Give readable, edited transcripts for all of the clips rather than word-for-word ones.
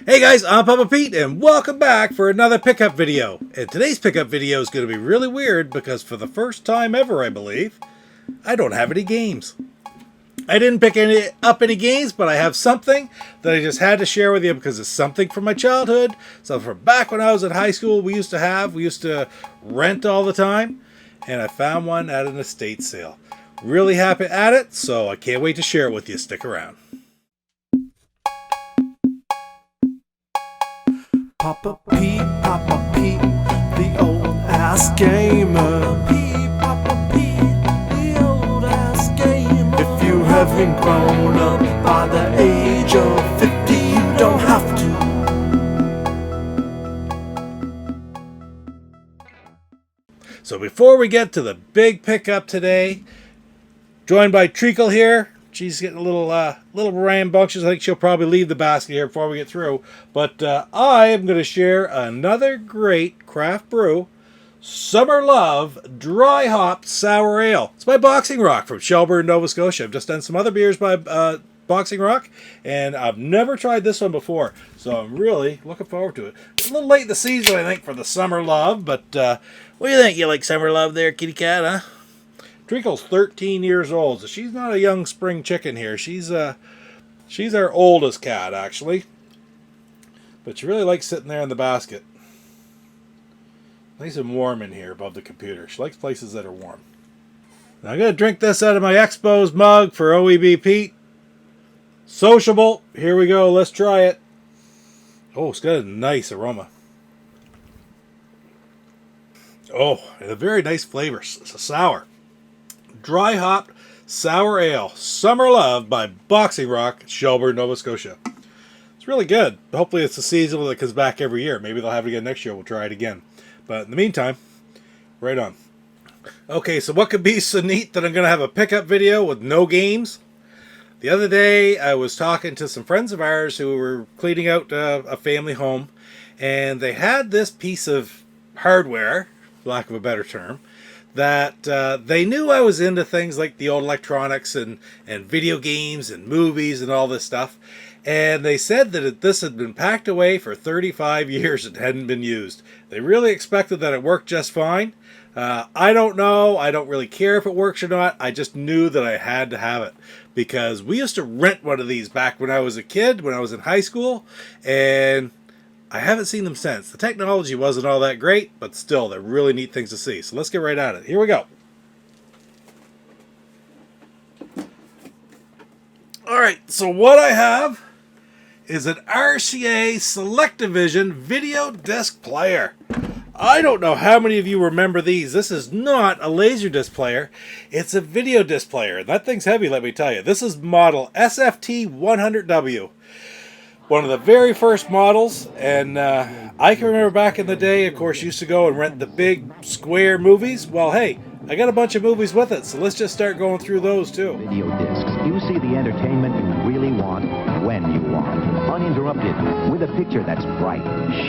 Hey guys, I'm Papa Pete and welcome back for another pickup video. And today's pickup video is going to be really weird because for the first time ever, I believe, I don't have any games. I didn't pick up any games, but I have something that I just had to share with you because it's something from my childhood. So from back when I was in high school, we used to rent all the time. And I found one at an estate sale. Really happy at it, so I can't wait to share it with you. Stick around. Papa Pete, the old ass gamer. Papa Pete, the old ass gamer. If you haven't grown up by the age of 50, you don't have to. So before we get to the big pickup today, joined by Treacle here. She's getting a little rambunctious. I think she'll probably leave the basket here before we get through. But I am going to share another great craft brew, Summer Love Dry Hop Sour Ale. It's by Boxing Rock from Shelburne, Nova Scotia. I've just done some other beers by Boxing Rock, and I've never tried this one before. So I'm really looking forward to it. It's a little late in the season, I think, for the Summer Love. But what do you think? You like Summer Love there, kitty cat, huh? Treacle's 13 years old, so she's not a young spring chicken here. She's our oldest cat, actually. But she really likes sitting there in the basket. Nice and warm in here above the computer. She likes places that are warm. Now I'm going to drink this out of my Expos mug for OEB Pete. Sociable. Here we go. Let's try it. Oh, it's got a nice aroma. Oh, and a very nice flavor. It's sour. Dry hopped sour ale, Summer Love by Boxing Rock, Shelburne, Nova Scotia. It's really good. Hopefully it's a seasonal that comes back every year. Maybe they'll have it again next year. We'll try it again. But in the meantime, right on. Okay, so what could be so neat that I'm going to have a pickup video with no games? The other day I was talking to some friends of ours who were cleaning out a family home, and they had this piece of hardware, for lack of a better term, that they knew I was into things like the old electronics and video games and movies and all this stuff. And they said that this had been packed away for 35 years and hadn't been used. They really expected that it worked just fine. I don't know. I don't really care if it works or not. I just knew that I had to have it. Because we used to rent one of these back when I was a kid, when I was in high school. And I haven't seen them since. The technology wasn't all that great, but still, they're really neat things to see. So let's get right at it. Here we go. Alright, so what I have is an RCA Selectivision Video Disc player. I don't know how many of you remember these. This is not a Laserdisc player. It's a video disc player. That thing's heavy, let me tell you. This is model SFT100W. One of the very first models, and I can remember back in the day, of course, used to go and rent the big square movies. Well, hey, I got a bunch of movies with it, so let's just start going through those too. Video discs. You see the entertainment you really want when you want. Uninterrupted, with a picture that's bright,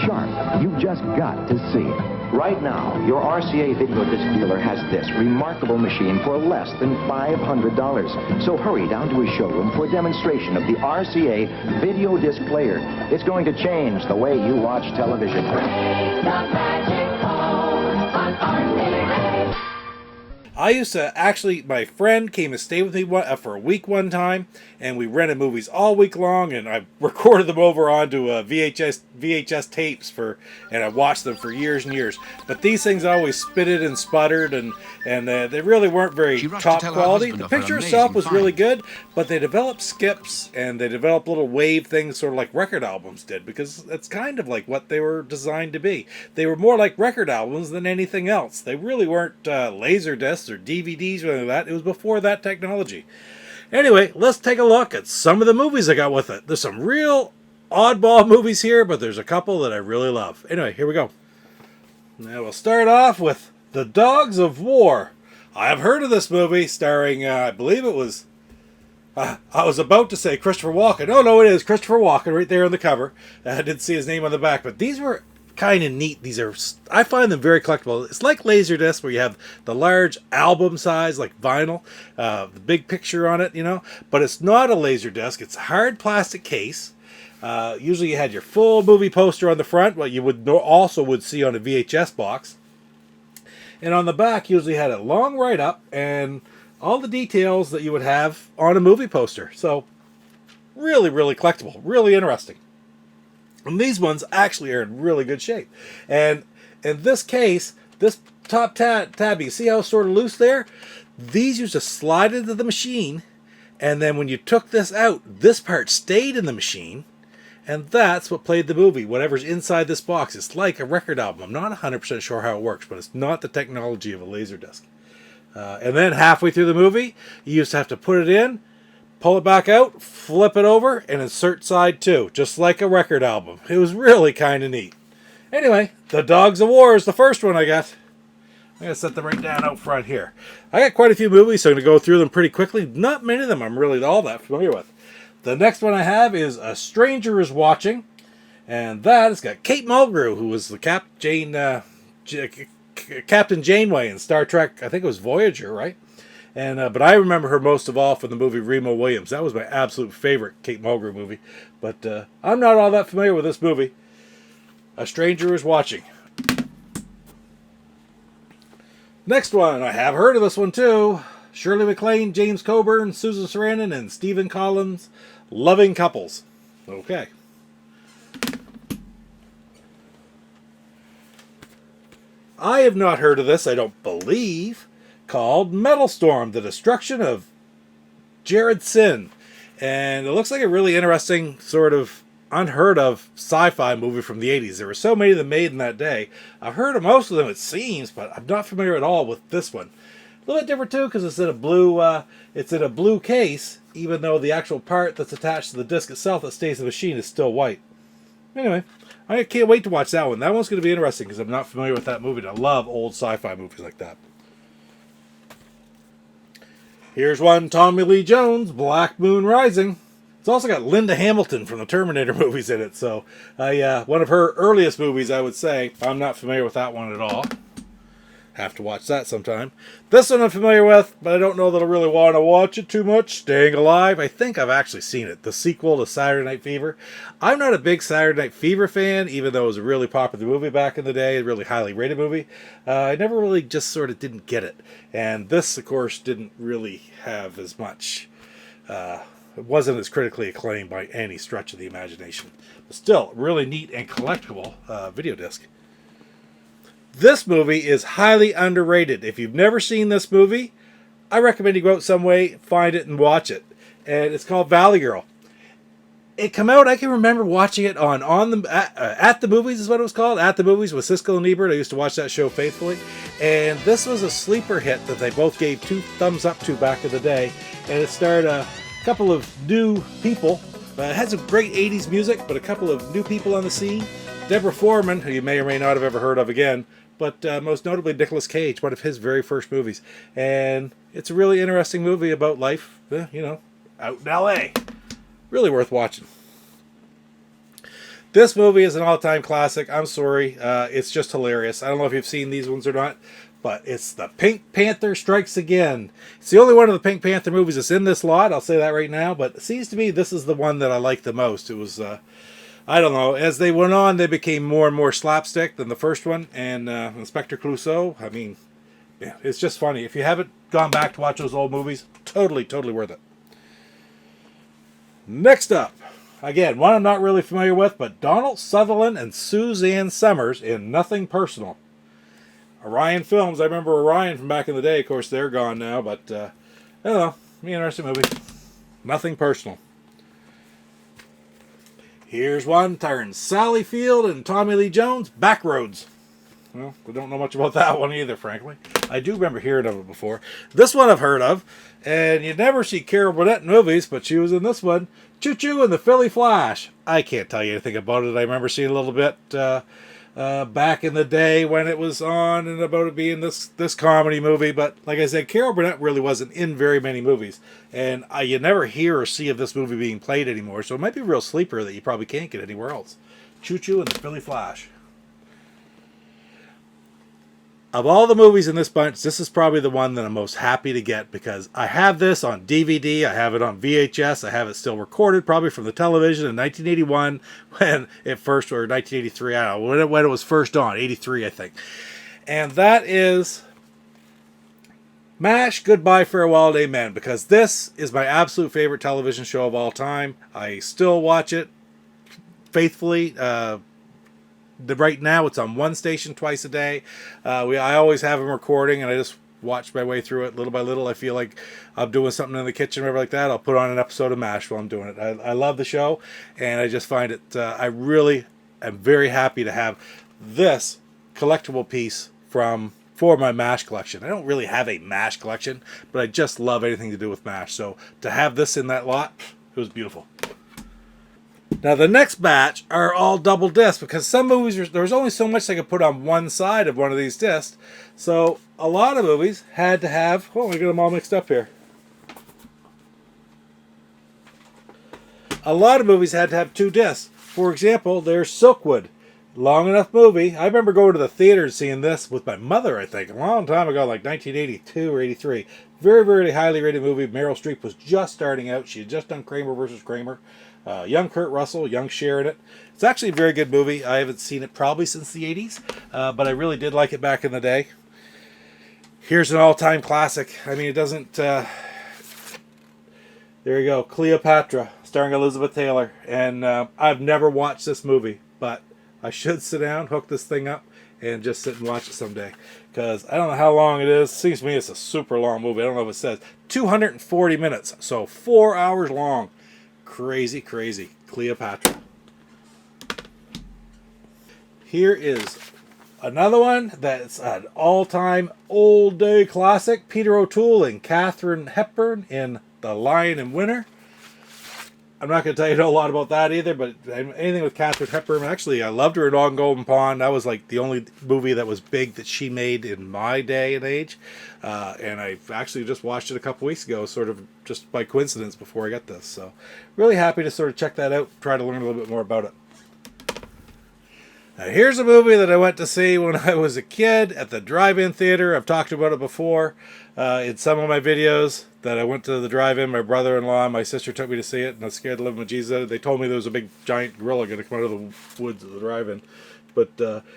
sharp. You've just got to see it. Right now, your RCA Video Disc dealer has this remarkable machine for less than $500. So hurry down to his showroom for a demonstration of the RCA Video Disc player. It's going to change the way you watch television. I used to actually, my friend came to stay with me for a week one time, and we rented movies all week long, and I recorded them over onto VHS tapes and I watched them for years and years. But these things always spitted and sputtered, and they really weren't very top quality. The picture itself was really good, but they developed skips, and they developed little wave things, sort of like record albums did, because that's kind of like what they were designed to be. They were more like record albums than anything else. They really weren't laser discs or DVDs or anything like that. It was before that technology. Anyway, let's take a look at some of the movies I got with it. There's some real oddball movies here, but there's a couple that I really love. Anyway, here we go. Now we'll start off with The Dogs of War. I have heard of this movie starring, I believe it was, I was about to say Christopher Walken. Oh, no, it is Christopher Walken right there on the cover. I didn't see his name on the back, but these were kind of neat. These are, I find them very collectible. It's like Laserdisc, where you have the large album size, like vinyl, the big picture on it, you know, but it's not a Laserdisc. It's a hard plastic case. Usually you had your full movie poster on the front, what you also would see on a VHS box. And on the back, usually had a long write-up and all the details that you would have on a movie poster. So, really, really collectible. Really interesting. And these ones actually are in really good shape. And in this case, this top tab, you see how it's sort of loose there? These used to slide into the machine, and then when you took this out, this part stayed in the machine, and that's what played the movie. Whatever's inside this box, it's like a record album. I'm not 100% sure how it works, but it's not the technology of a Laserdisc. And then halfway through the movie, you used to have to put it in, pull it back out, flip it over, and insert side 2, just like a record album. It was really kind of neat. Anyway, The Dogs of War is the first one I got. I'm going to set them right down out front here. I got quite a few movies, so I'm going to go through them pretty quickly. Not many of them I'm really all that familiar with. The next one I have is A Stranger is Watching, and that has got Kate Mulgrew, who was the Captain Janeway in Star Trek, I think it was Voyager, right? And but I remember her most of all from the movie Remo Williams. That was my absolute favorite Kate Mulgrew movie. But I'm not all that familiar with this movie. A Stranger is Watching. Next one, I have heard of this one too. Shirley MacLaine, James Coburn, Susan Sarandon, and Stephen Collins, Loving Couples. Okay. I have not heard of this, I don't believe, called Metal Storm, The Destruction of Jared Sin. And it looks like a really interesting, sort of unheard of sci-fi movie from the 80s. There were so many of them made in that day. I've heard of most of them, it seems, but I'm not familiar at all with this one. A little bit different too, because it's in a blue case, even though the actual part that's attached to the disc itself that stays in the machine is still white. Anyway, I can't wait to watch that one. That one's going to be interesting because I'm not familiar with that movie. And I love old sci-fi movies like that. Here's one, Tommy Lee Jones, Black Moon Rising. It's also got Linda Hamilton from the Terminator movies in it. So, one of her earliest movies, I would say. I'm not familiar with that one at all. Have to watch that sometime. This one I'm familiar with, but I don't know that I really want to watch it too much. Staying Alive. I think I've actually seen it. The sequel to Saturday Night Fever. I'm not a big Saturday Night Fever fan, even though it was a really popular movie back in the day. A really highly rated movie. I never really just sort of didn't get it. And this, of course, didn't really have as much... it wasn't as critically acclaimed by any stretch of the imagination. But still, really neat and collectible video disc. This movie is highly underrated. If you've never seen this movie, I recommend you go out some way, find it, and watch it. And it's called Valley Girl. It came out, I can remember watching it at the movies is what it was called. At the Movies with Siskel and Ebert. I used to watch that show faithfully. And this was a sleeper hit that they both gave 2 thumbs up to back in the day. And it starred a couple of new people. It had some great 80s music, but a couple of new people on the scene. Deborah Foreman, who you may or may not have ever heard of again, but most notably Nicolas Cage, one of his very first movies. And it's a really interesting movie about life, out in L.A. Really worth watching. This movie is an all-time classic. I'm sorry. It's just hilarious. I don't know if you've seen these ones or not, but it's The Pink Panther Strikes Again. It's the only one of the Pink Panther movies that's in this lot. I'll say that right now, but it seems to me this is the one that I like the most. It was... I don't know. As they went on, they became more and more slapstick than the first one. And Inspector Clouseau, I mean, yeah, it's just funny. If you haven't gone back to watch those old movies, totally worth it. Next up, again, one I'm not really familiar with, but Donald Sutherland and Suzanne Summers in Nothing Personal. Orion Films. I remember Orion from back in the day. Of course, they're gone now, but I don't know. Interesting movie. Nothing Personal. Here's one, turns Sally Field and Tommy Lee Jones, Backroads. Well, we don't know much about that one either, frankly. I do remember hearing of it before. This one I've heard of, and you never see Carol Burnett in movies, but she was in this one, Choo Choo and the Philly Flash. I can't tell you anything about it. I remember seeing a little bit back in the day when it was on and about it being this comedy movie. But like I said, Carol Burnett really wasn't in very many movies. And you never hear or see of this movie being played anymore. So it might be a real sleeper that you probably can't get anywhere else. Choo Choo and the Philly Flash. Of all the movies in this bunch, this is probably the one that I'm most happy to get because I have this on DVD, I have it on VHS, I have it still recorded probably from the television in 1981 when it first, or 1983, I don't know, when it was first on, 83 I think. And that is MASH, Goodbye, Farewell, and Amen, because this is my absolute favorite television show of all time. I still watch it faithfully. Right now it's on one station twice a day. I always have them recording, and I just watch my way through it little by little. I feel like I'm doing something in the kitchen or whatever like that. I'll put on an episode of MASH while I'm doing it. I love the show, and I just find it, I really am very happy to have this collectible piece for my MASH collection. I don't really have a MASH collection, but I just love anything to do with MASH. So to have this in that lot, it was beautiful. Now the next batch are all double discs because some movies, there was only so much I could put on one side of one of these discs. So a lot of movies had to have, I got them all mixed up here. A lot of movies had to have two discs. For example, there's Silkwood. Long enough movie. I remember going to the theater and seeing this with my mother, I think, a long time ago, like 1982 or 83. Very, very highly rated movie. Meryl Streep was just starting out. She had just done Kramer versus Kramer. Young Kurt Russell, young Cher in it. It's actually a very good movie. I haven't seen it probably since the 80s, but I really did like it back in the day. Here's an all-time classic. I mean, it doesn't... there you go. Cleopatra, starring Elizabeth Taylor. And I've never watched this movie, but I should sit down, hook this thing up, and just sit and watch it someday. Because I don't know how long it is. It seems to me it's a super long movie. I don't know if it says. 240 minutes, so 4 hours long. Crazy, crazy. Cleopatra. Here is another one that's an all-time old-day classic. Peter O'Toole and Katharine Hepburn in The Lion and Winter. I'm not going to tell you a lot about that either, but anything with Katharine Hepburn, actually, I loved her in On Golden Pond. That was like the only movie that was big that she made in my day and age. And I actually just watched it a couple weeks ago, sort of just by coincidence before I got this. So really happy to sort of check that out, try to learn a little bit more about it. Now, here's a movie that I went to see when I was a kid at the drive-in theater. I've talked about it before in some of my videos that I went to the drive-in. My brother-in-law and my sister took me to see it, and I was scared to live with Jesus. They told me there was a big giant gorilla going to come out of the woods of the drive-in. But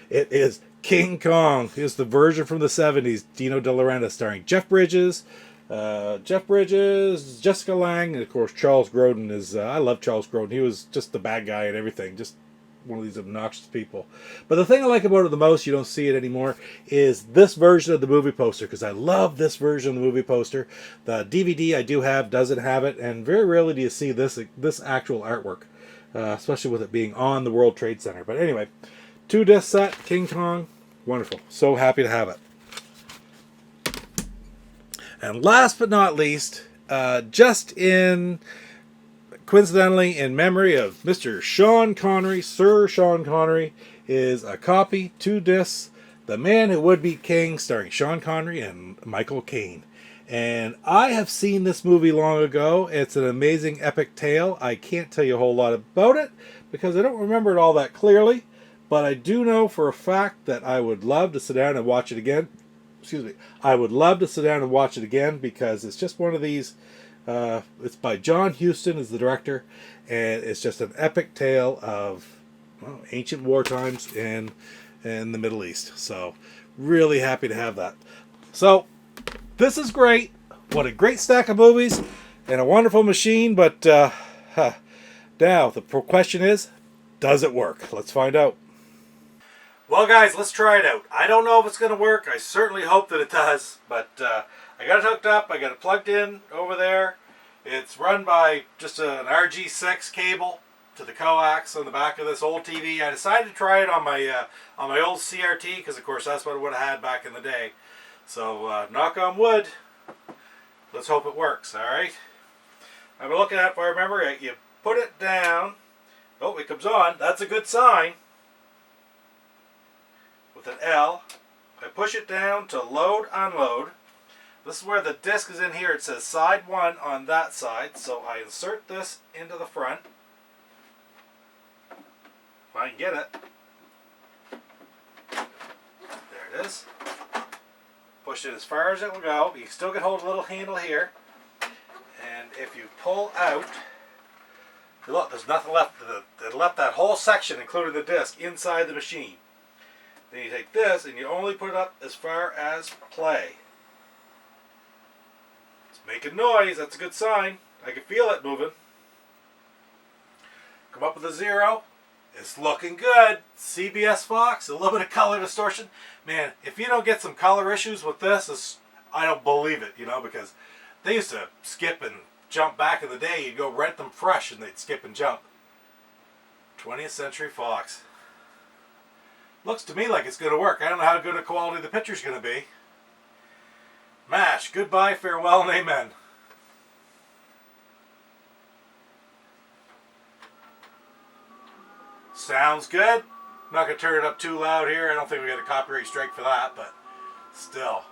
it is King Kong. It's the version from the 70s, Dino De Laurentiis, starring Jeff Bridges, Jessica Lange, and of course Charles Grodin is... I love Charles Grodin. He was just the bad guy and everything, just one of these obnoxious people. But the thing I like about it the most, you don't see it anymore, is this version of the movie poster, because I love this version of the movie poster. The DVD I do have doesn't have it, and very rarely do you see this actual artwork, especially with it being on the World Trade Center. But anyway, 2-disc set, King Kong, wonderful. So happy to have it. And last but not least, coincidentally, in memory of Mr. Sean Connery, Sir Sean Connery, is a copy, 2 discs, The Man Who Would Be King, starring Sean Connery and Michael Caine. And I have seen this movie long ago. It's an amazing epic tale. I can't tell you a whole lot about it because I don't remember it all that clearly, but I do know for a fact that I would love to sit down and watch it again. I would love to sit down and watch it again because it's just one of these... it's by John Huston as the director, and it's just an epic tale of ancient war times in the Middle East. So really happy to have that. So this is great. What a great stack of movies and a wonderful machine. But now the question is, does it work? Let's find out. Well, guys, let's try it out. I don't know if it's going to work. I certainly hope that it does. But I got it hooked up. I got it plugged in over there. It's run by just an RG6 cable to the coax on the back of this old TV. I decided to try it on my old CRT because, of course, that's what I would have had back in the day. So, knock on wood. Let's hope it works, all right? I've been looking at it, if I remember, you put it down. Oh, it comes on. That's a good sign. With an L. I push it down to load, unload. This is where the disc is in here. It says side 1 on that side. So I insert this into the front. If I can get it. There it is. Push it as far as it will go. You still can hold a little handle here. And if you pull out, look, there's nothing left. It left that whole section, including the disc, inside the machine. Then you take this and you only put it up as far as play. It's making noise. That's a good sign. I can feel it moving. Come up with a 0. It's looking good. CBS Fox, a little bit of color distortion. Man, if you don't get some color issues with this, I don't believe it, you know, because they used to skip and jump back in the day. You'd go rent them fresh and they'd skip and jump. 20th Century Fox. Looks to me like it's going to work. I don't know how good a quality the picture's going to be. MASH, goodbye, farewell, and amen. Sounds good. I'm not going to turn it up too loud here. I don't think we got a copyright strike for that, but still.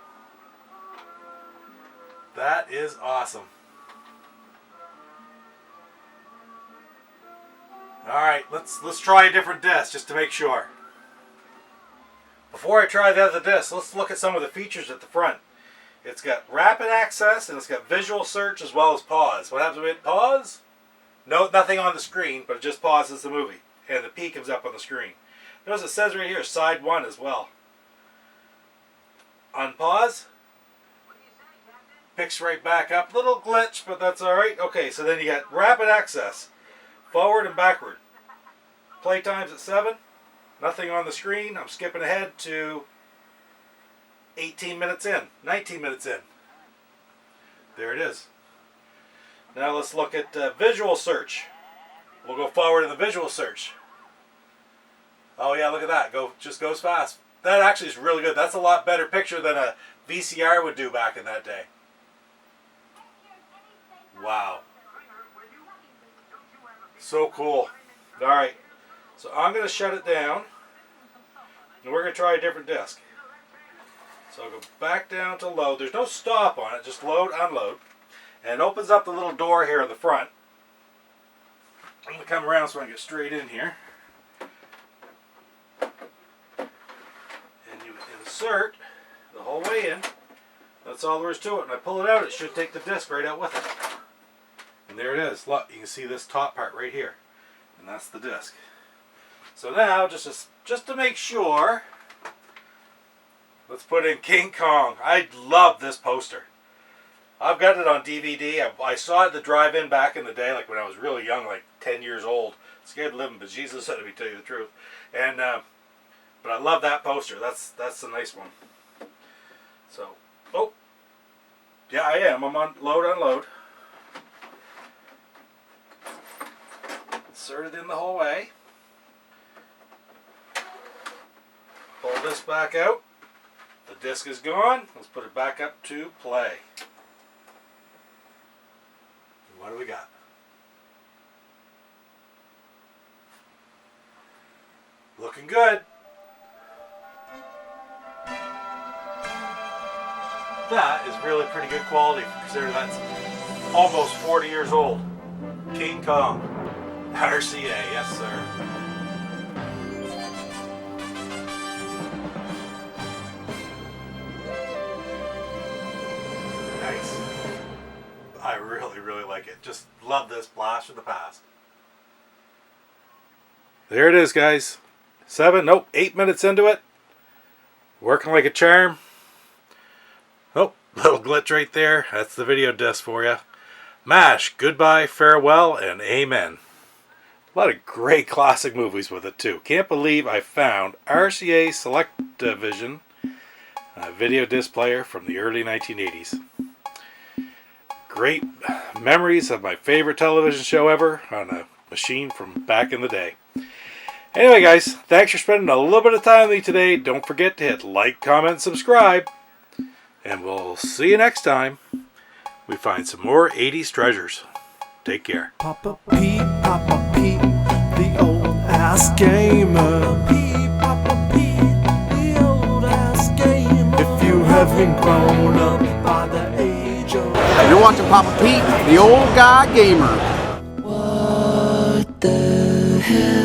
That is awesome. Alright, let's try a different disc just to make sure. Before I try the other disc, let's look at some of the features at the front. It's got rapid access and it's got visual search as well as pause. What happens when we hit pause? No, nothing on the screen, but it just pauses the movie. And the P comes up on the screen. Notice it says right here, side 1 as well. Unpause. Picks right back up. Little glitch, but that's alright. Okay, so then you got rapid access. Forward and backward. Play times at 7. Nothing on the screen. I'm skipping ahead to 18 minutes in. 19 minutes in. There it is. Now let's look at visual search. We'll go forward to the visual search. Oh yeah, look at that. Just goes fast. That actually is really good. That's a lot better picture than a VCR would do back in that day. Wow. So cool. Alright. So I'm going to shut it down. And we're going to try a different disc. So I'll go back down to load. There's no stop on it. Just load, unload. And it opens up the little door here in the front. I'm going to come around so I can get straight in here. And you insert the whole way in. That's all there is to it. When I pull it out, it should take the disc right out with it. And there it is. Look, you can see this top part right here. And that's the disc. So now, just to make sure, let's put in King Kong. I love this poster. I've got it on DVD. I saw it at the drive-in back in the day, like when I was really young, like 10 years old. Scared living, but Jesus said, let me tell you the truth. And but I love that poster. That's a nice one. So, oh, yeah, I am. I'm on load, unload. Insert it in the whole way. Pull this back out. The disc is gone. Let's put it back up to play. What do we got? Looking good. That is really pretty good quality considering that's almost 40 years old. King Kong. RCA, yes sir. Nice. I really like it. Just love this blast from the past. There it is, guys. 8 minutes into it. Working like a charm. Oh, little glitch right there. That's the video disc for you. MASH, goodbye, farewell, and amen. A lot of great classic movies with it too. Can't believe I found RCA Selectivision, a video disc player from the early 1980s. Great memories of my favorite television show ever on a machine from back in the day. Anyway, guys, thanks for spending a little bit of time with me today. Don't forget to hit like, comment, subscribe. And we'll see you next time we find some more 80s treasures. Take care. Papa Pete, the old ass gamer. Papa Pete, the old ass gamer. If you haven't grown up by the age of... You're watching Papa Pete, the old guy gamer. What the hell?